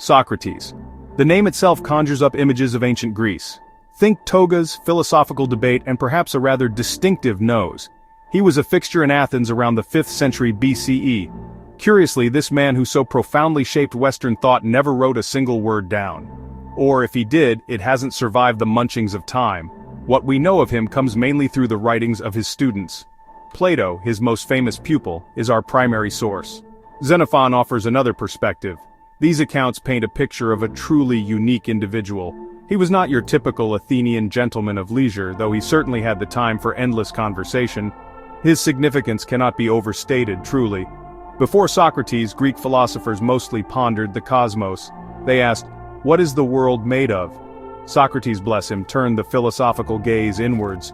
Socrates. The name itself conjures up images of ancient Greece. Think togas, philosophical debate, and perhaps a rather distinctive nose. He was a fixture in Athens around the 5th century BCE. Curiously, this man who so profoundly shaped Western thought never wrote a single word down. Or if he did, it hasn't survived the munchings of time. What we know of him comes mainly through the writings of his students. Plato, his most famous pupil, is our primary source. Xenophon offers another perspective. These accounts paint a picture of a truly unique individual. He was not your typical Athenian gentleman of leisure, though he certainly had the time for endless conversation. His significance cannot be overstated, truly. Before Socrates, Greek philosophers mostly pondered the cosmos. They asked, "What is the world made of?" Socrates, bless him, turned the philosophical gaze inwards.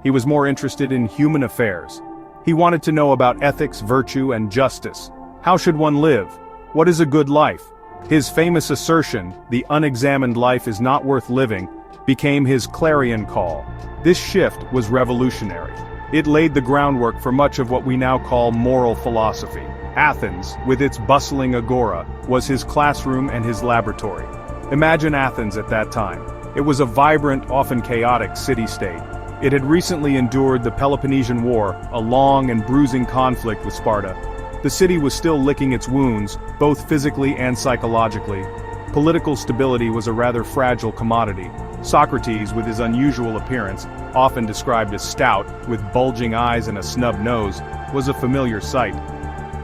He was more interested in human affairs. He wanted to know about ethics, virtue, and justice. How should one live? What is a good life? His famous assertion, "The unexamined life is not worth living," became his clarion call. This shift was revolutionary. It laid the groundwork for much of what we now call moral philosophy. Athens, with its bustling agora, was his classroom and his laboratory. Imagine Athens at that time. It was a vibrant, often chaotic city-state. It had recently endured the Peloponnesian War, a long and bruising conflict with Sparta. The city was still licking its wounds, both physically and psychologically. Political stability was a rather fragile commodity. Socrates, with his unusual appearance, often described as stout, with bulging eyes and a snub nose, was a familiar sight.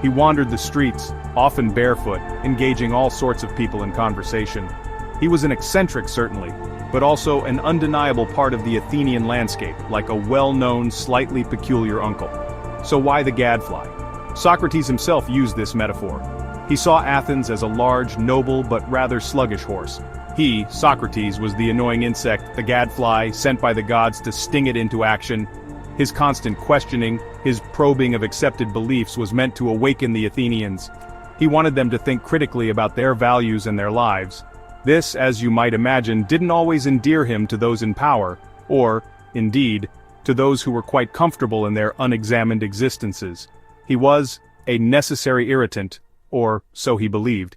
He wandered the streets, often barefoot, engaging all sorts of people in conversation. He was an eccentric certainly, but also an undeniable part of the Athenian landscape, like a well-known, slightly peculiar uncle. So why the gadfly? Socrates himself used this metaphor. He saw Athens as a large, noble, but rather sluggish horse. He, Socrates, was the annoying insect, the gadfly, sent by the gods to sting it into action. His constant questioning, his probing of accepted beliefs was meant to awaken the Athenians. He wanted them to think critically about their values and their lives. This, as you might imagine, didn't always endear him to those in power, or, indeed, to those who were quite comfortable in their unexamined existences. He was a necessary irritant, or so he believed.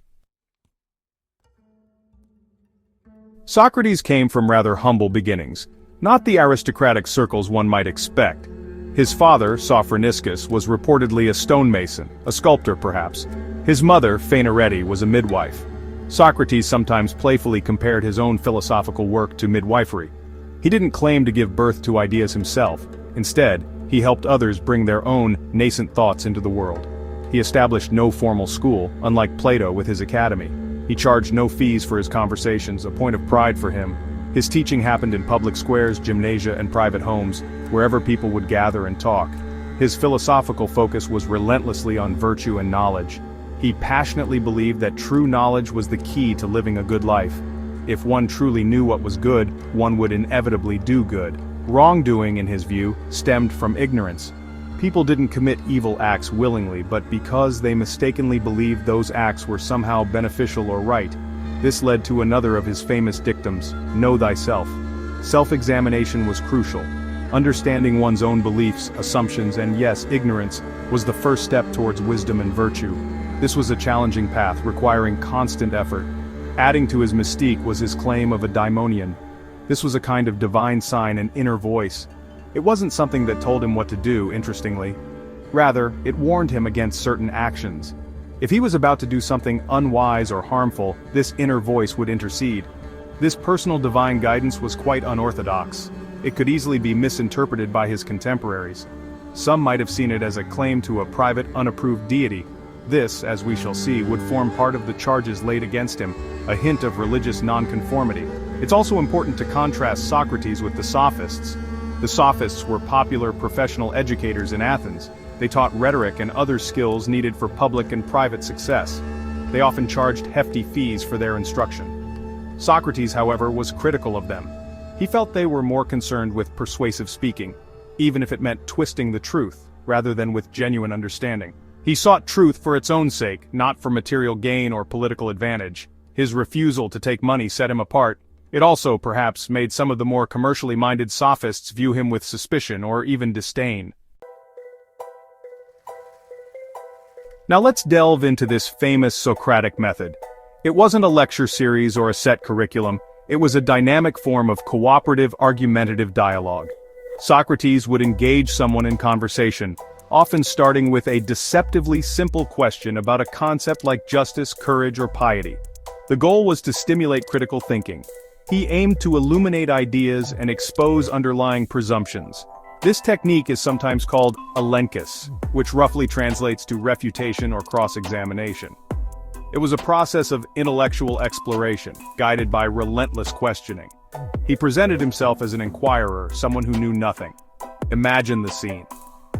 Socrates came from rather humble beginnings, not the aristocratic circles one might expect. His father, Sophroniscus, was reportedly a stonemason, a sculptor perhaps. His mother, Phaenorete, was a midwife. Socrates sometimes playfully compared his own philosophical work to midwifery. He didn't claim to give birth to ideas himself. Instead, he helped others bring their own nascent thoughts into the world. He established no formal school, unlike Plato with his academy. He charged no fees for his conversations, a point of pride for him. His teaching happened in public squares, gymnasia, and private homes, wherever people would gather and talk. His philosophical focus was relentlessly on virtue and knowledge. He passionately believed that true knowledge was the key to living a good life. If one truly knew what was good, one would inevitably do good. Wrongdoing, in his view, stemmed from ignorance. People didn't commit evil acts willingly, but because they mistakenly believed those acts were somehow beneficial or right. This led to another of his famous dictums, "Know thyself." Self-examination was crucial. Understanding one's own beliefs, assumptions, and yes, ignorance, was the first step towards wisdom and virtue. This was a challenging path, requiring constant effort. Adding to his mystique was his claim of a daimonion. This was a kind of divine sign, an inner voice. It wasn't something that told him what to do, interestingly. Rather, it warned him against certain actions. If he was about to do something unwise or harmful, this inner voice would intercede. This personal divine guidance was quite unorthodox. It could easily be misinterpreted by his contemporaries. Some might have seen it as a claim to a private, unapproved deity. This, as we shall see, would form part of the charges laid against him, a hint of religious nonconformity. It's also important to contrast Socrates with the Sophists. The Sophists were popular professional educators in Athens. They taught rhetoric and other skills needed for public and private success. They often charged hefty fees for their instruction. Socrates, however, was critical of them. He felt they were more concerned with persuasive speaking, even if it meant twisting the truth, rather than with genuine understanding. He sought truth for its own sake, not for material gain or political advantage. His refusal to take money set him apart. It also, perhaps, made some of the more commercially minded sophists view him with suspicion or even disdain. Now let's delve into this famous Socratic method. It wasn't a lecture series or a set curriculum, it was a dynamic form of cooperative, argumentative dialogue. Socrates would engage someone in conversation, often starting with a deceptively simple question about a concept like justice, courage, or piety. The goal was to stimulate critical thinking. He aimed to illuminate ideas and expose underlying presumptions. This technique is sometimes called elenchus, which roughly translates to refutation or cross-examination. It was a process of intellectual exploration, guided by relentless questioning. He presented himself as an inquirer, someone who knew nothing. Imagine the scene.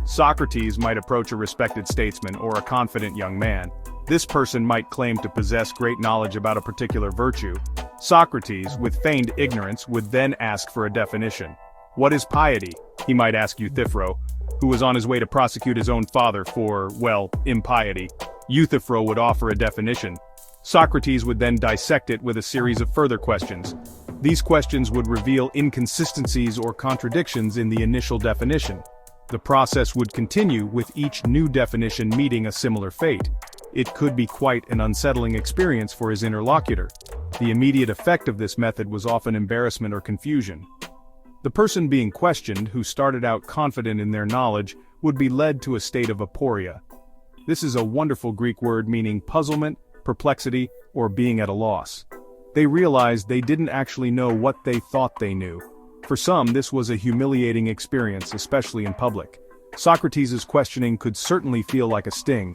Socrates might approach a respected statesman or a confident young man. This person might claim to possess great knowledge about a particular virtue. Socrates, with feigned ignorance, would then ask for a definition. What is piety? He might ask Euthyphro, who was on his way to prosecute his own father for, well, impiety. Euthyphro would offer a definition. Socrates would then dissect it with a series of further questions. These questions would reveal inconsistencies or contradictions in the initial definition. The process would continue, with each new definition meeting a similar fate. It could be quite an unsettling experience for his interlocutor. The immediate effect of this method was often embarrassment or confusion. The person being questioned, who started out confident in their knowledge, would be led to a state of aporia. This is a wonderful Greek word meaning puzzlement, perplexity, or being at a loss. They realized they didn't actually know what they thought they knew. For some, this was a humiliating experience, especially in public. Socrates' questioning could certainly feel like a sting.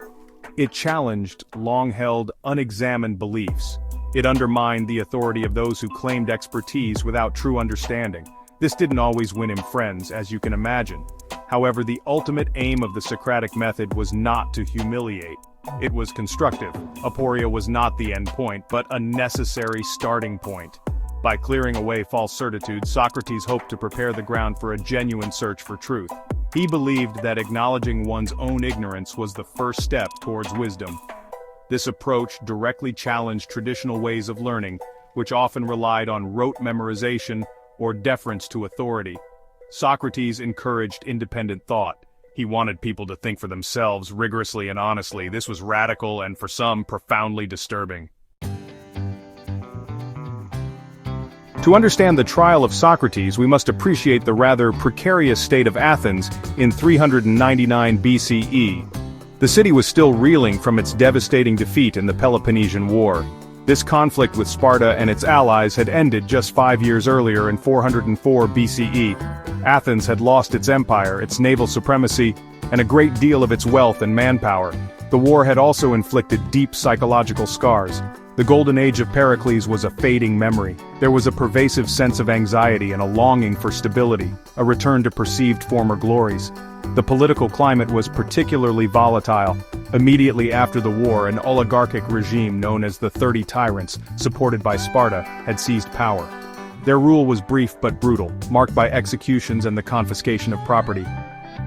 It challenged long-held, unexamined beliefs. It undermined the authority of those who claimed expertise without true understanding. This didn't always win him friends, as you can imagine. However, the ultimate aim of the Socratic method was not to humiliate. It was constructive. Aporia was not the end point, but a necessary starting point. By clearing away false certitudes, Socrates hoped to prepare the ground for a genuine search for truth. He believed that acknowledging one's own ignorance was the first step towards wisdom. This approach directly challenged traditional ways of learning, which often relied on rote memorization or deference to authority. Socrates encouraged independent thought. He wanted people to think for themselves rigorously and honestly. This was radical and, for some, profoundly disturbing. To understand the trial of Socrates, we must appreciate the rather precarious state of Athens in 399 BCE. The city was still reeling from its devastating defeat in the Peloponnesian War. This conflict with Sparta and its allies had ended just 5 years earlier in 404 BCE. Athens had lost its empire, its naval supremacy, and a great deal of its wealth and manpower. The war had also inflicted deep psychological scars. The golden age of Pericles was a fading memory. There was a pervasive sense of anxiety and a longing for stability, a return to perceived former glories. The political climate was particularly volatile. Immediately after the war, an oligarchic regime known as the 30 Tyrants, supported by Sparta, had seized power. Their rule was brief but brutal, marked by executions and the confiscation of property.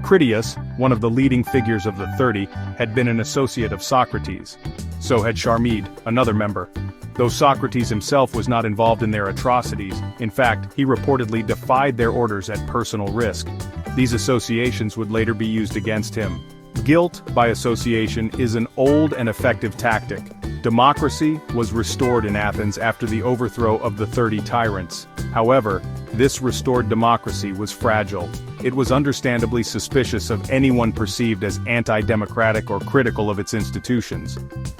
Critias, one of the leading figures of the 30, had been an associate of Socrates. So had Charmide, another member. Though Socrates himself was not involved in their atrocities, in fact, he reportedly defied their orders at personal risk. These associations would later be used against him. Guilt by association is an old and effective tactic. Democracy was restored in Athens after the overthrow of the 30 tyrants. However, this restored democracy was fragile. It was understandably suspicious of anyone perceived as anti-democratic or critical of its institutions.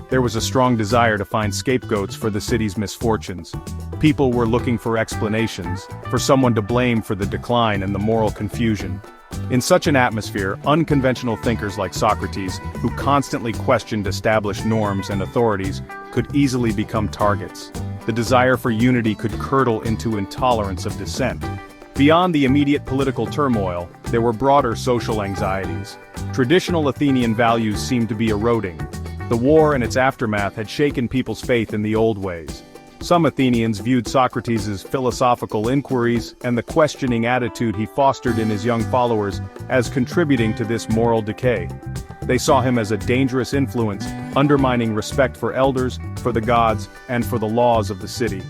There was a strong desire to find scapegoats for the city's misfortunes. People were looking for explanations, for someone to blame for the decline and the moral confusion. In such an atmosphere, unconventional thinkers like Socrates, who constantly questioned established norms and authorities, could easily become targets. The desire for unity could curdle into intolerance of dissent. Beyond the immediate political turmoil, there were broader social anxieties. Traditional Athenian values seemed to be eroding. The war and its aftermath had shaken people's faith in the old ways. Some Athenians viewed Socrates' philosophical inquiries and the questioning attitude he fostered in his young followers as contributing to this moral decay. They saw him as a dangerous influence, undermining respect for elders, for the gods, and for the laws of the city.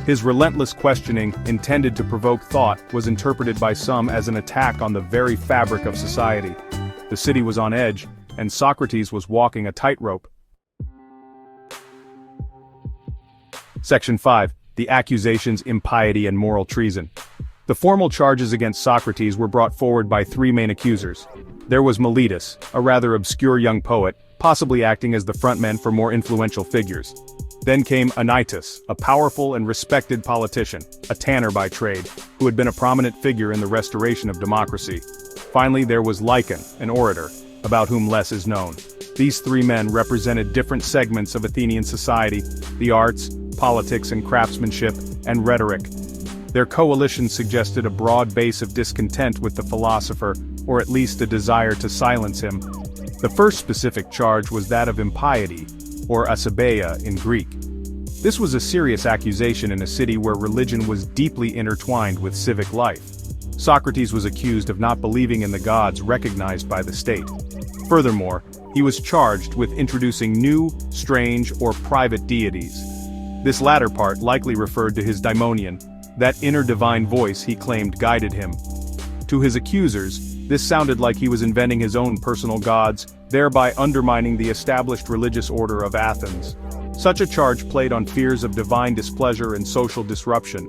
His relentless questioning, intended to provoke thought, was interpreted by some as an attack on the very fabric of society. The city was on edge, and Socrates was walking a tightrope. Section 5. The accusations, impiety and moral treason. The formal charges against Socrates were brought forward by three main accusers. There was Meletus, a rather obscure young poet, possibly acting as the frontman for more influential figures. Then came Anytus, a powerful and respected politician, a tanner by trade, who had been a prominent figure in the restoration of democracy. Finally, there was Lycon, an orator, about whom less is known. These three men represented different segments of Athenian society: the arts, politics and craftsmanship, and rhetoric. Their coalition suggested a broad base of discontent with the philosopher, or at least a desire to silence him. The first specific charge was that of impiety, or asabeia in Greek. This was a serious accusation in a city where religion was deeply intertwined with civic life. Socrates was accused of not believing in the gods recognized by the state. Furthermore, he was charged with introducing new, strange, or private deities. This latter part likely referred to his daimonion, that inner divine voice he claimed guided him. To his accusers, this sounded like he was inventing his own personal gods, thereby undermining the established religious order of Athens. Such a charge played on fears of divine displeasure and social disruption.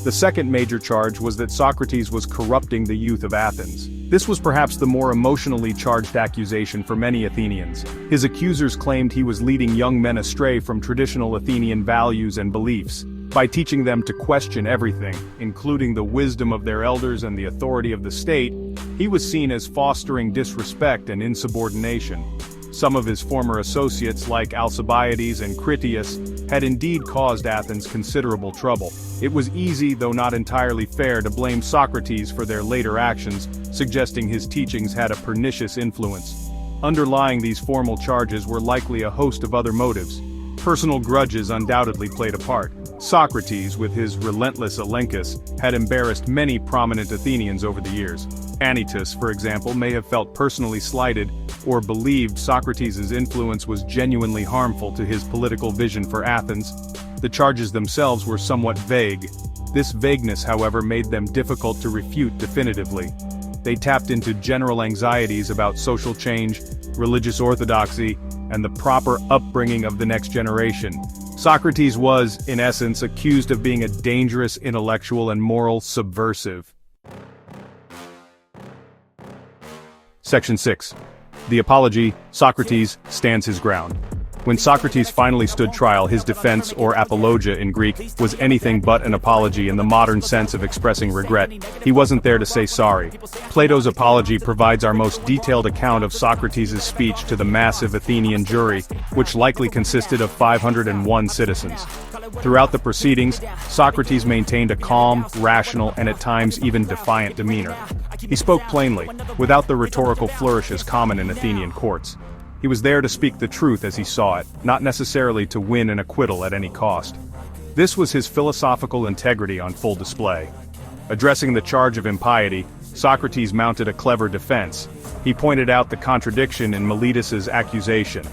The second major charge was that Socrates was corrupting the youth of Athens. This was perhaps the more emotionally charged accusation for many Athenians. His accusers claimed he was leading young men astray from traditional Athenian values and beliefs. By teaching them to question everything, including the wisdom of their elders and the authority of the state, he was seen as fostering disrespect and insubordination. Some of his former associates like Alcibiades and Critias had indeed caused Athens considerable trouble. It was easy, though not entirely fair, to blame Socrates for their later actions, suggesting his teachings had a pernicious influence. Underlying these formal charges were likely a host of other motives. Personal grudges undoubtedly played a part. Socrates, with his relentless elenchus, had embarrassed many prominent Athenians over the years. Anytus, for example, may have felt personally slighted, or believed Socrates' influence was genuinely harmful to his political vision for Athens. The charges themselves were somewhat vague. This vagueness, however, made them difficult to refute definitively. They tapped into general anxieties about social change, religious orthodoxy, and the proper upbringing of the next generation. Socrates was, in essence, accused of being a dangerous intellectual and moral subversive. Section 6. The Apology. Socrates stands his ground. When Socrates finally stood trial, his defense, or apologia in Greek, was anything but an apology in the modern sense of expressing regret. He wasn't there to say sorry. Plato's Apology provides our most detailed account of Socrates' speech to the massive Athenian jury, which likely consisted of 501 citizens. Throughout the proceedings, Socrates maintained a calm, rational, and at times even defiant demeanor. He spoke plainly, without the rhetorical flourishes common in Athenian courts. He was there to speak the truth as he saw it, not necessarily to win an acquittal at any cost. This was his philosophical integrity on full display. Addressing the charge of impiety, Socrates mounted a clever defense. He pointed out the contradiction in Meletus's accusation.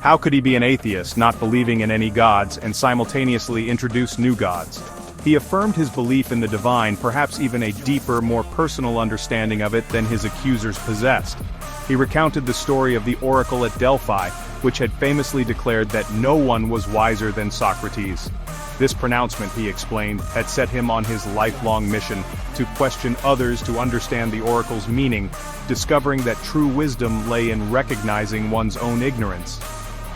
How could he be an atheist, not believing in any gods, and simultaneously introduce new gods? He affirmed his belief in the divine, perhaps even a deeper, more personal understanding of it than his accusers possessed. He recounted the story of the oracle at Delphi, which had famously declared that no one was wiser than Socrates. This pronouncement, he explained, had set him on his lifelong mission to question others to understand the oracle's meaning, discovering that true wisdom lay in recognizing one's own ignorance.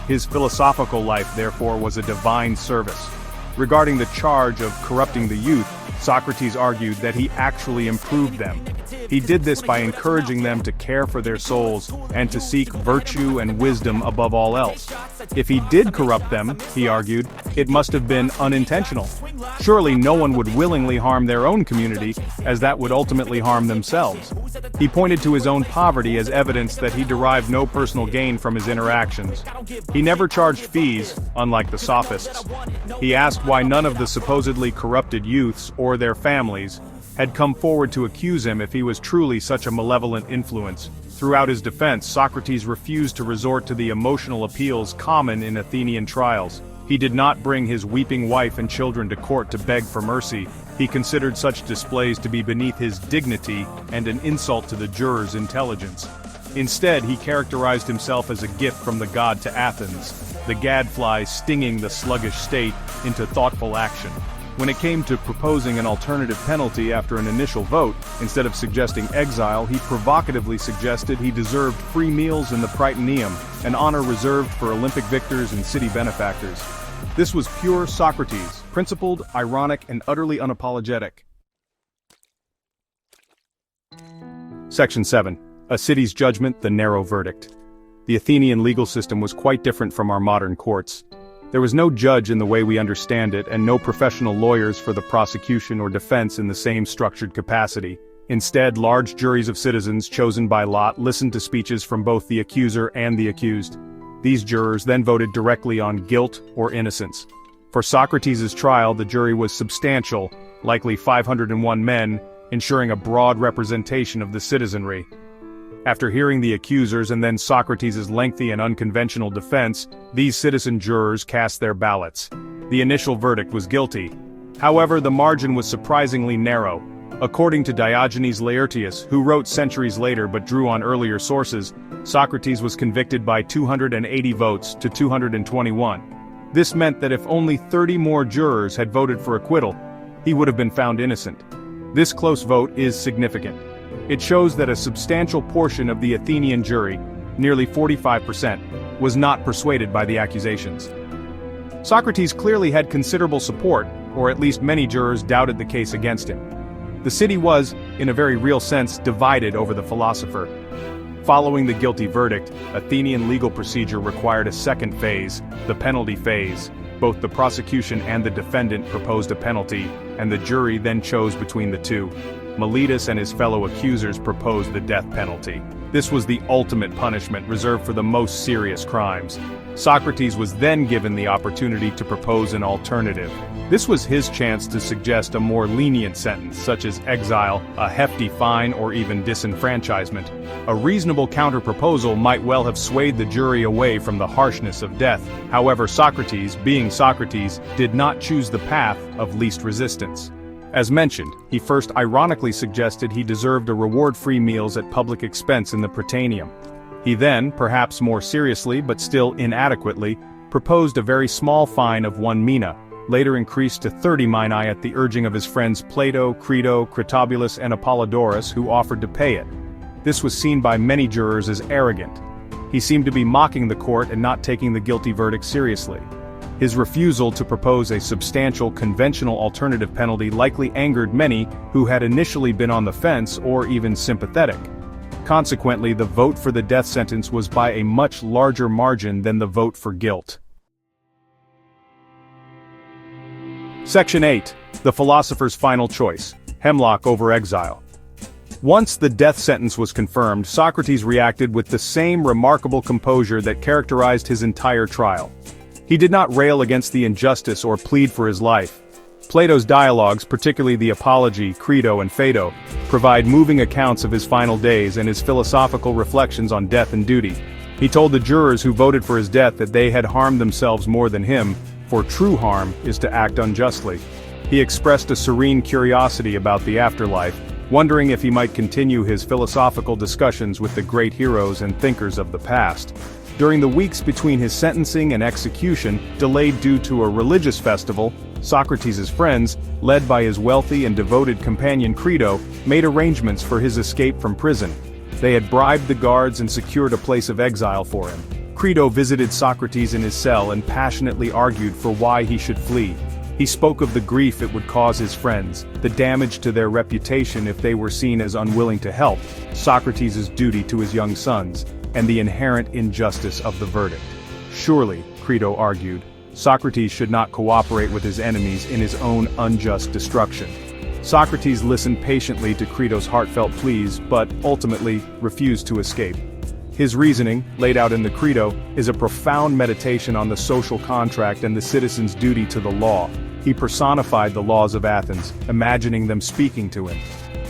His philosophical life, therefore, was a divine service. Regarding the charge of corrupting the youth, Socrates argued that he actually improved them. He did this by encouraging them to care for their souls and to seek virtue and wisdom above all else. If he did corrupt them, he argued, it must have been unintentional. Surely no one would willingly harm their own community, as that would ultimately harm themselves. He pointed to his own poverty as evidence that he derived no personal gain from his interactions. He never charged fees, unlike the sophists. He asked why none of the supposedly corrupted youths or their families had come forward to accuse him if he was truly such a malevolent influence. Throughout his defense, Socrates refused to resort to the emotional appeals common in Athenian trials. He did not bring his weeping wife and children to court to beg for mercy. He considered such displays to be beneath his dignity and an insult to the jurors' intelligence. Instead, he characterized himself as a gift from the god to Athens, the gadfly stinging the sluggish state into thoughtful action. When it came to proposing an alternative penalty after an initial vote, instead of suggesting exile, he provocatively suggested he deserved free meals in the Prytaneum, an honor reserved for Olympic victors and city benefactors. This was pure Socrates, principled, ironic, and utterly unapologetic. Section 7. A city's judgment, the narrow verdict. The Athenian legal system was quite different from our modern courts. There was no judge in the way we understand it, and no professional lawyers for the prosecution or defense in the same structured capacity. Instead, large juries of citizens chosen by lot listened to speeches from both the accuser and the accused. These jurors then voted directly on guilt or innocence. For Socrates' trial, the jury was substantial, likely 501 men, ensuring a broad representation of the citizenry. After hearing the accusers and then Socrates' lengthy and unconventional defense, these citizen jurors cast their ballots. The initial verdict was guilty. However, the margin was surprisingly narrow. According to Diogenes Laertius, who wrote centuries later but drew on earlier sources, Socrates was convicted by 280 votes to 221. This meant that if only 30 more jurors had voted for acquittal, he would have been found innocent. This close vote is significant. It shows that a substantial portion of the Athenian jury, nearly 45%, was not persuaded by the accusations. Socrates clearly had considerable support, or at least many jurors doubted the case against him. The city was, in a very real sense, divided over the philosopher. Following the guilty verdict, Athenian legal procedure required a second phase, the penalty phase. Both the prosecution and the defendant proposed a penalty, and the jury then chose between the two. Miletus and his fellow accusers proposed the death penalty. This was the ultimate punishment reserved for the most serious crimes. Socrates was then given the opportunity to propose an alternative. This was his chance to suggest a more lenient sentence, such as exile, a hefty fine, or even disenfranchisement. A reasonable counter-proposal might well have swayed the jury away from the harshness of death. However, Socrates, being Socrates, did not choose the path of least resistance. As mentioned, he first ironically suggested he deserved to reward free meals at public expense in the Prytaneum. He then, perhaps more seriously but still inadequately, proposed a very small fine of 1 mina, later increased to 30 minae at the urging of his friends Plato, Crito, Critobulus, and Apollodorus, who offered to pay it. This was seen by many jurors as arrogant. He seemed to be mocking the court and not taking the guilty verdict seriously. His refusal to propose a substantial conventional alternative penalty likely angered many who had initially been on the fence or even sympathetic. Consequently, the vote for the death sentence was by a much larger margin than the vote for guilt. Section 8. The philosopher's final choice. Hemlock over exile. Once the death sentence was confirmed, Socrates reacted with the same remarkable composure that characterized his entire trial. He did not rail against the injustice or plead for his life. Plato's dialogues, particularly the Apology, Crito, and Phaedo, provide moving accounts of his final days and his philosophical reflections on death and duty. He told the jurors who voted for his death that they had harmed themselves more than him, for true harm is to act unjustly. He expressed a serene curiosity about the afterlife, wondering if he might continue his philosophical discussions with the great heroes and thinkers of the past. During the weeks between his sentencing and execution, delayed due to a religious festival, Socrates' friends, led by his wealthy and devoted companion Crito, made arrangements for his escape from prison. They had bribed the guards and secured a place of exile for him. Crito visited Socrates in his cell and passionately argued for why he should flee. He spoke of the grief it would cause his friends, the damage to their reputation if they were seen as unwilling to help, Socrates' duty to his young sons, and the inherent injustice of the verdict. Surely, Crito argued, Socrates should not cooperate with his enemies in his own unjust destruction. Socrates listened patiently to Crito's heartfelt pleas, but ultimately refused to escape. His reasoning, laid out in the Crito, is a profound meditation on the social contract and the citizen's duty to the law. He personified the laws of Athens, imagining them speaking to him.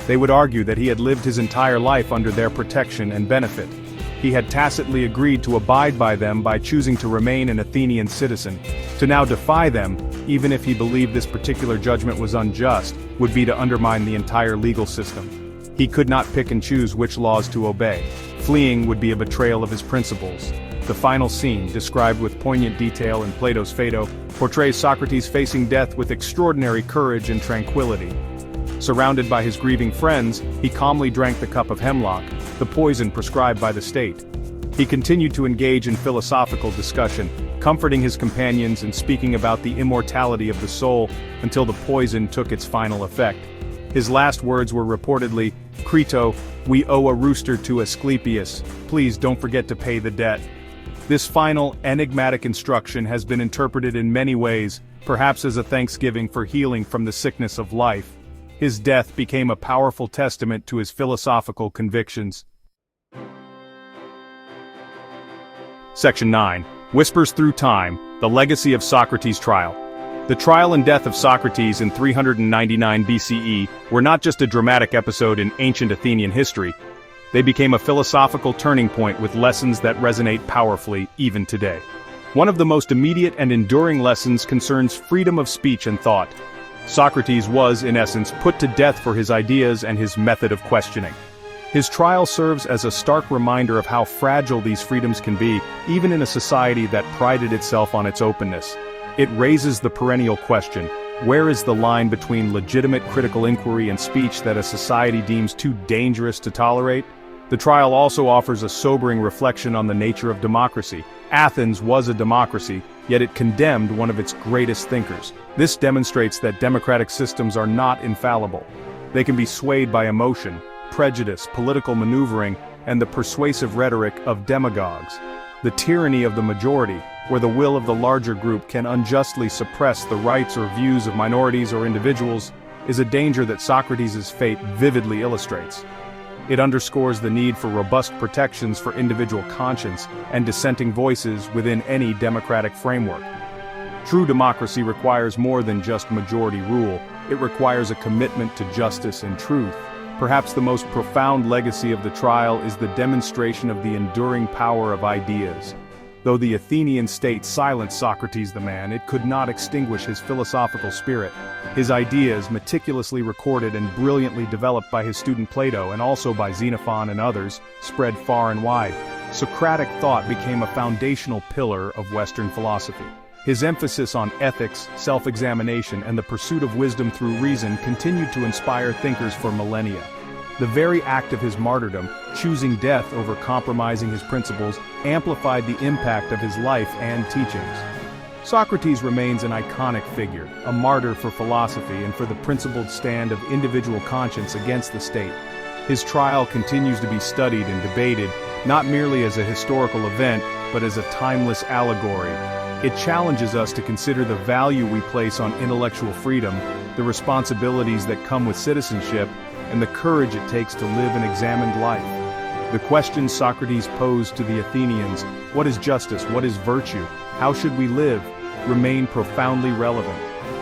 They would argue that he had lived his entire life under their protection and benefit. He had tacitly agreed to abide by them by choosing to remain an Athenian citizen. To now defy them, even if he believed this particular judgment was unjust, would be to undermine the entire legal system. He could not pick and choose which laws to obey. Fleeing would be a betrayal of his principles. The final scene, described with poignant detail in Plato's Phaedo, portrays Socrates facing death with extraordinary courage and tranquility. Surrounded by his grieving friends, he calmly drank the cup of hemlock, the poison prescribed by the state. He continued to engage in philosophical discussion, comforting his companions and speaking about the immortality of the soul until the poison took its final effect. His last words were reportedly, "Crito, we owe a rooster to Asclepius, please don't forget to pay the debt." This final, enigmatic instruction has been interpreted in many ways, perhaps as a thanksgiving for healing from the sickness of life. His death became a powerful testament to his philosophical convictions. Section 9. Whispers Through Time, The Legacy of Socrates' Trial. The trial and death of Socrates in 399 BCE were not just a dramatic episode in ancient Athenian history. They became a philosophical turning point with lessons that resonate powerfully even today. One of the most immediate and enduring lessons concerns freedom of speech and thought. Socrates was, in essence, put to death for his ideas and his method of questioning. His trial serves as a stark reminder of how fragile these freedoms can be, even in a society that prided itself on its openness. It raises the perennial question, where is the line between legitimate critical inquiry and speech that a society deems too dangerous to tolerate? The trial also offers a sobering reflection on the nature of democracy. Athens was a democracy, yet it condemned one of its greatest thinkers. This demonstrates that democratic systems are not infallible. They can be swayed by emotion, prejudice, political maneuvering, and the persuasive rhetoric of demagogues. The tyranny of the majority, where the will of the larger group can unjustly suppress the rights or views of minorities or individuals, is a danger that Socrates' fate vividly illustrates. It underscores the need for robust protections for individual conscience and dissenting voices within any democratic framework. True democracy requires more than just majority rule. It requires a commitment to justice and truth. Perhaps the most profound legacy of the trial is the demonstration of the enduring power of ideas. Though the Athenian state silenced Socrates the man, it could not extinguish his philosophical spirit. His ideas, meticulously recorded and brilliantly developed by his student Plato and also by Xenophon and others, spread far and wide. Socratic thought became a foundational pillar of Western philosophy. His emphasis on ethics, self-examination, and the pursuit of wisdom through reason continued to inspire thinkers for millennia. The very act of his martyrdom, choosing death over compromising his principles, amplified the impact of his life and teachings. Socrates remains an iconic figure, a martyr for philosophy and for the principled stand of individual conscience against the state. His trial continues to be studied and debated, not merely as a historical event, but as a timeless allegory. It challenges us to consider the value we place on intellectual freedom, the responsibilities that come with citizenship, and the courage it takes to live an examined life. The questions Socrates posed to the Athenians, what is justice, what is virtue, how should we live, remain profoundly relevant.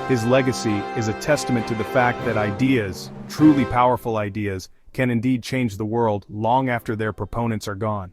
His legacy is a testament to the fact that ideas, truly powerful ideas, can indeed change the world long after their proponents are gone.